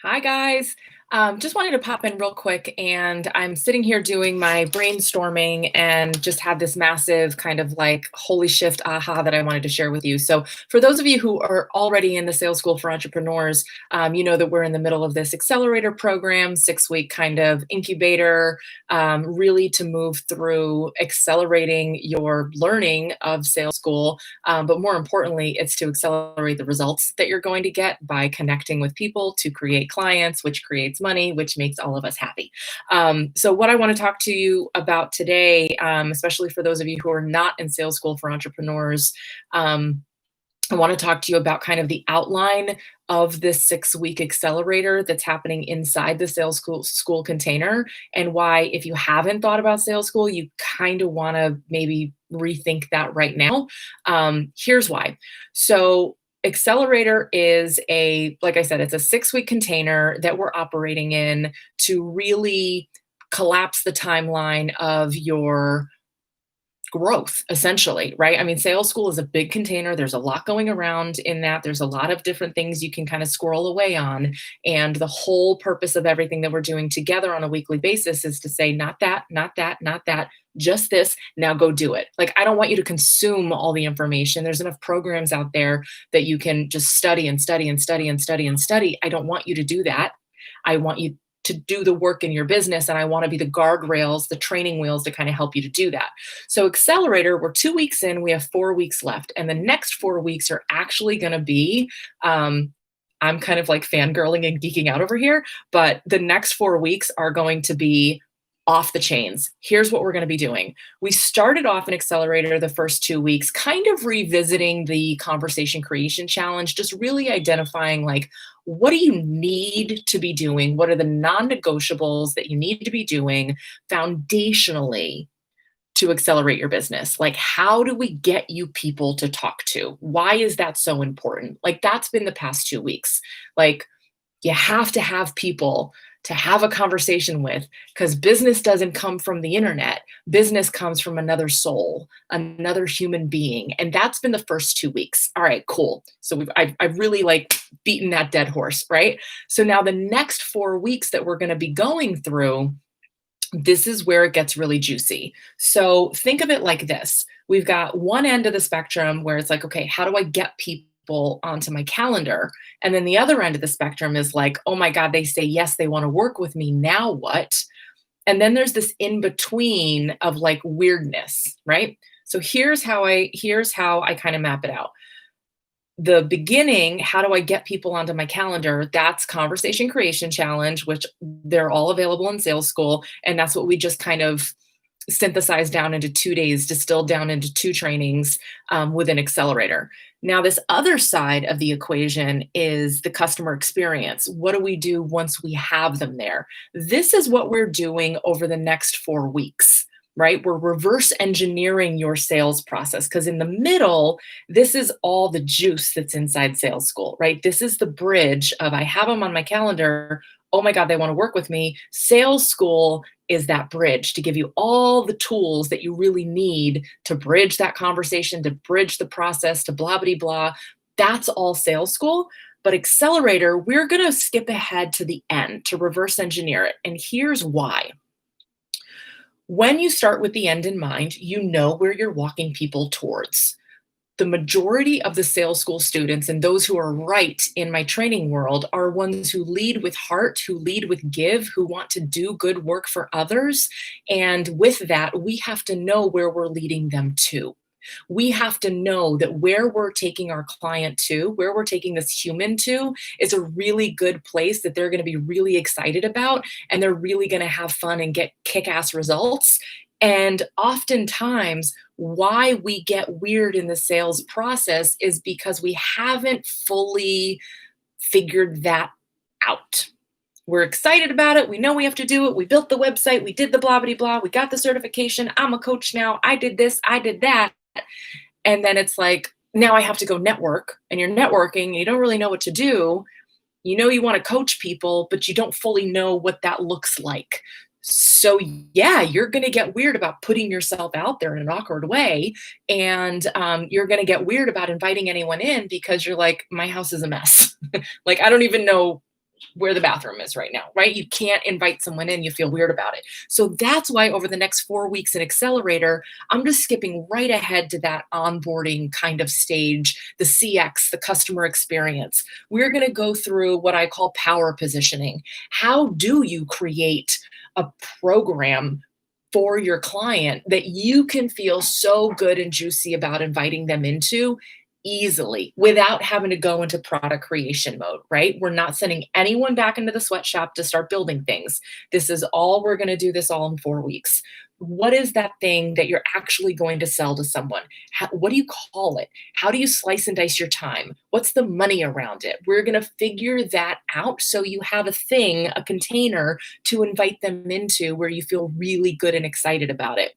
Hi, guys. Just wanted to pop in real quick, and I'm sitting here doing my brainstorming and just had this massive kind of like holy shift aha that I wanted to share with you. So, for those of you who are already in the Sales School for Entrepreneurs, you know that we're in the middle of this accelerator program, 6 week kind of incubator, really to move through accelerating your learning of sales school. But more importantly, it's to accelerate the results that you're going to get by connecting with people to create clients, which creates money, which makes all of us happy. So, what I want to talk to you about today, especially for those of you who are not in Sales School for Entrepreneurs, I want to talk to you about kind of the outline of this 6 week accelerator that's happening inside the sales school container, and why, if you haven't thought about sales school, you kind of want to maybe rethink that right now. Here's why. So, Accelerator is like I said, it's a 6 week container that we're operating in to really collapse the timeline of your growth, essentially, right? I mean, sales school is a big container. There's a lot going around in that. There's a lot of different things you can kind of squirrel away on. And the whole purpose of everything that we're doing together on a weekly basis is to say, not that, not that, not that, just this. Now go do it. Like, I don't want you to consume all the information. There's enough programs out there that you can just study and study and study and study and study. I don't want you to do that. I want you to do the work in your business, and I want to be the guardrails, the training wheels to kind of help you to do that. So, Accelerator, we're 2 weeks in, we have 4 weeks left, and the next 4 weeks are actually going to be, I'm kind of like fangirling and geeking out over here, but the next 4 weeks are going to be off the chains. Here's what we're going to be doing. We started off an accelerator the first 2 weeks, kind of revisiting the conversation creation challenge, just really identifying like, what do you need to be doing? What are the non negotiables that you need to be doing foundationally to accelerate your business? Like, how do we get you people to talk to? Why is that so important? Like, that's been the past 2 weeks. Like, you have to have people to have a conversation with, because business doesn't come from the internet. Business comes from another soul, another human being. And that's been the first 2 weeks. All right, cool. So I've really like beaten that dead horse, right? So now the next 4 weeks that we're going to be going through, this is where it gets really juicy. So think of it like this. We've got one end of the spectrum where it's like, okay, how do I get people onto my calendar? And then the other end of the spectrum is like, oh my God, they say yes, they want to work with me. Now what? And then there's this in between of like weirdness, right? So here's how I kind of map it out. The beginning, how do I get people onto my calendar? That's conversation creation challenge, which they're all available in sales school. And that's what we just kind of synthesized down into 2 days, distilled down into 2 trainings with an accelerator. Now, this other side of the equation is the customer experience. What do we do once we have them there? This is what we're doing over the next 4 weeks, right? We're reverse engineering your sales process, because in the middle, this is all the juice that's inside sales school, right? This is the bridge of, I have them on my calendar. Oh my God, they want to work with me. Sales school is that bridge to give you all the tools that you really need to bridge that conversation, to bridge the process, to blah, blah, blah. That's all sales school. But accelerator, we're going to skip ahead to the end to reverse engineer it. And here's why. When you start with the end in mind, you know where you're walking people towards. The majority of the sales school students and those who are right in my training world are ones who lead with heart, who lead with give, who want to do good work for others. And with that, we have to know where we're leading them to. We have to know that where we're taking our client to, where we're taking this human to, is a really good place that they're going to be really excited about, and they're really going to have fun and get kick-ass results. And oftentimes, why we get weird in the sales process is because we haven't fully figured that out. We're excited about it. We know we have to do it. We built the website. We did the blah, blah, blah. We got the certification. I'm a coach now. I did this. I did that. And then it's like, now I have to go network, and you're networking and you don't really know what to do. You know, you want to coach people, but you don't fully know what that looks like. So yeah, you're going to get weird about putting yourself out there in an awkward way. And you're going to get weird about inviting anyone in because you're like, my house is a mess. Like, I don't even know where the bathroom is right now, right? You can't invite someone in, you feel weird about it. So that's why over the next 4 weeks in Accelerator, I'm just skipping right ahead to that onboarding kind of stage, the CX, the customer experience. We're going to go through what I call power positioning. How do you create a program for your client that you can feel so good and juicy about inviting them into easily without having to go into product creation mode, right? We're not sending anyone back into the sweatshop to start building things. This is all we're going to do this all in 4 weeks. What is that thing that you're actually going to sell to someone? What do you call it? How do you slice and dice your time? What's the money around it? We're going to figure that out so you have a thing, a container to invite them into where you feel really good and excited about it.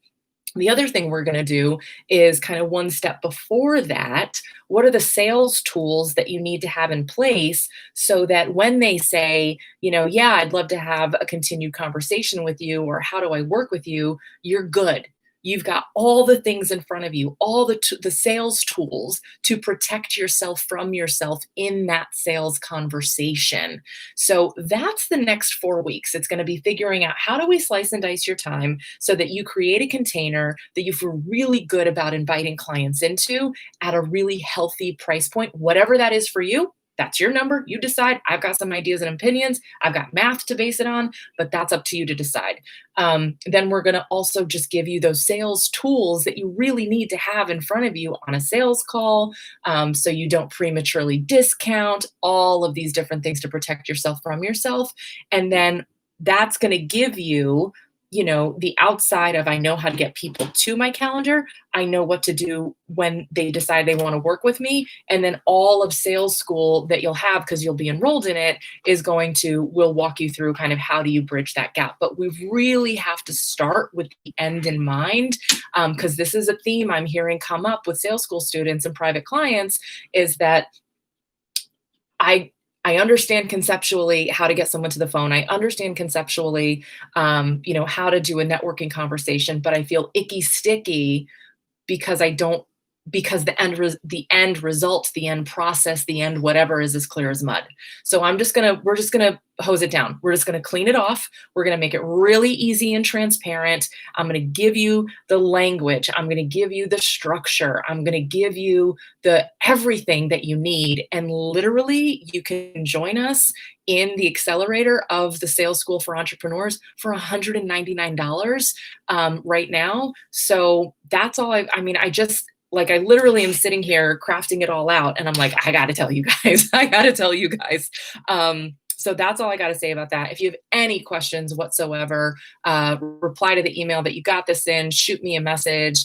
The other thing we're going to do is kind of one step before that. What are the sales tools that you need to have in place so that when they say, yeah, I'd love to have a continued conversation with you, or how do I work with you? You're good. You've got all the things in front of you, all the sales tools to protect yourself from yourself in that sales conversation. So that's the next 4 weeks. It's going to be figuring out how do we slice and dice your time so that you create a container that you feel really good about inviting clients into at a really healthy price point, whatever that is for you. That's your number. You decide. I've got some ideas and opinions. I've got math to base it on, but that's up to you to decide. Then we're going to also just give you those sales tools that you really need to have in front of you on a sales call, so you don't prematurely discount, all of these different things to protect yourself from yourself. And then that's going to give you, the outside of I know how to get people to my calendar. I know what to do when they decide they want to work with me. And then all of sales school that you'll have, because you'll be enrolled in it, will walk you through kind of how do you bridge that gap. But we really have to start with the end in mind, because this is a theme I'm hearing come up with sales school students and private clients, is that I I understand conceptually how to get someone to the phone. I understand conceptually, how to do a networking conversation, but I feel icky sticky because I don't because the end result, the end process, the end whatever is as clear as mud. So we're just gonna hose it down. We're just gonna clean it off. We're gonna make it really easy and transparent. I'm gonna give you the language. I'm gonna give you the structure. I'm gonna give you the everything that you need. And literally you can join us in the accelerator of the Sales School for Entrepreneurs for $199 right now. So that's all I literally am sitting here crafting it all out and I'm like, I got to tell you guys, I got to tell you guys. So that's all I got to say about that. If you have any questions whatsoever, reply to the email that you got this in, shoot me a message.